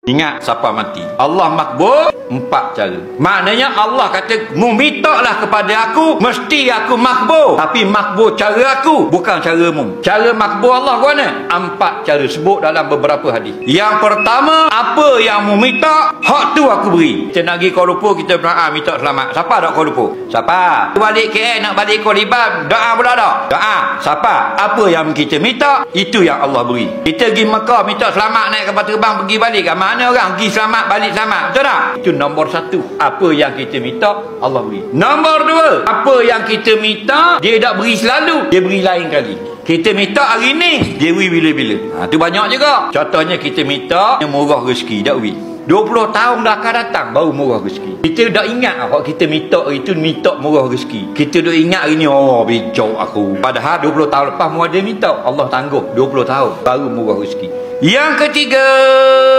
Ingat siapa mati. Allah makbul 4 cara. Maknanya Allah kata, mu mintalah kepada aku, mesti aku makbul. Tapi makbul cara aku, bukan cara mu. Cara makbul Allah ke mana? 4 cara sebut dalam beberapa hadis. Yang pertama, apa yang mu minta, hak tu aku beri. Kita nak pergi Kuala Lumpur, kita berdoa minta selamat. Siapa nak Kuala Lumpur? Siapa? Balik KL nak balik Kuala Liban, doa pula tak? Doa. Siapa? Apa yang kita minta, itu yang Allah beri. Kita pergi Mekah minta selamat naik kapal terbang pergi balik. Kat mana orang pergi selamat balik selamat? Betul tak? Itu nombor 1. Apa yang kita minta, Allah beri. Nombor 2, apa yang kita minta, dia tak beri selalu, dia beri lain kali. Kita minta hari ni, dia beri bila-bila. Tu banyak juga. Contohnya kita minta yang murah rezeki, tak beri. 20 tahun dah akan datang baru murah rezeki. Kita dah ingat kalau kita minta hari tu minta murah rezeki. Kita dah ingat hari ni, oh bijak aku. Padahal 20 tahun lepas mu ada minta, Allah tangguh 20 tahun baru murah rezeki. Yang ketiga,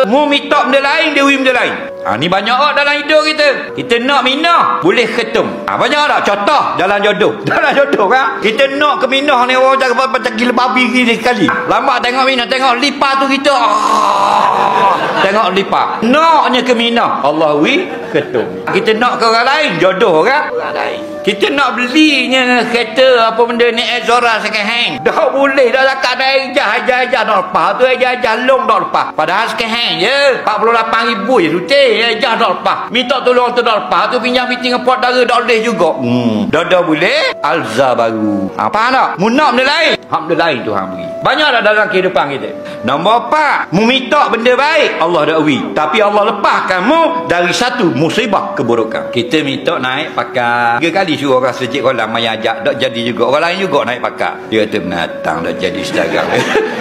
mu minta benda lain, dia beri benda lain. Ni banyak tak dalam hidup kita. Kita nak minah, boleh ketum. Banyak tak? Contoh, jalan jodoh. Jalan jodoh kan? Kita nak ke minah ni, orang cakap macam gila babi gini sekali. Lambat tengok minah, tengok lipat tu kita. Tengok lipat. Naknya ke minah, Allah beri ketum. Kita nak ke orang lain, jodoh kan? Orang lain. Kita nak belinya kereta apa benda ni Exora second hand. Dah boleh dah cakap dah ejah dah lepas tu, ejah long dah lepas. Padahal second hand je 48,000 je rutin, ejah dah lepas. Minta tolong tu dah lepas tu, pinjam meeting pot dara dah boleh juga. Dah boleh Alza baru. Faham tak? Mu nak benda lain, hak benda lain Tuhan beri. Banyak dah dalam kehidupan kita. Nombor 4, mu minta benda baik, Allah dah beri. Tapi Allah lepaskan mu dari satu musibah keburukan. Kita minta naik pakar 3 kali suruh orang sejik kolam maya ajak, tak jadi juga. Orang lain juga naik pakar. Dia kata menatang dah jadi sedagang.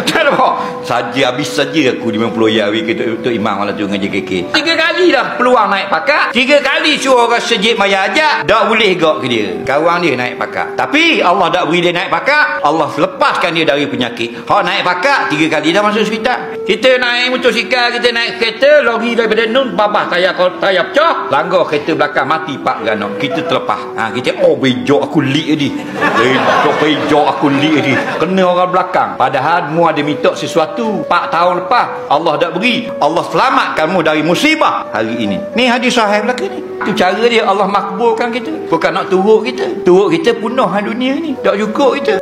Kenapa? Saja habis saja aku 50 yawi ke Tok Imam malam tu dengan JKK. 3 kali dah peluang naik pakar. 3 kali suruh orang sejik maya ajak, tak boleh gak ke dia. Kawan dia naik pakar. Tapi Allah tak beri dia naik pakar, Allah lepaskan dia dari penyakit. Hak naik pakar 3 kali dah masuk hospital. Kita naik motosikal, kita naik kereta, lori daripada nun babah tayar pecah, langgar kereta belakang mati 4 beranak. Kita terlepas. Kita bijak aku lik tadi. Bijak aku lik tadi. Kena orang belakang. Padahal mu ada minta sesuatu 4 tahun lepas, Allah tak beri. Allah selamatkan mu dari musibah hari ini. Ni hadis sahih belaka ni. Itu cara dia Allah makbulkan kita. Bukan nak turut kita. Turut kita punah dunia ni. Tak cukup kita.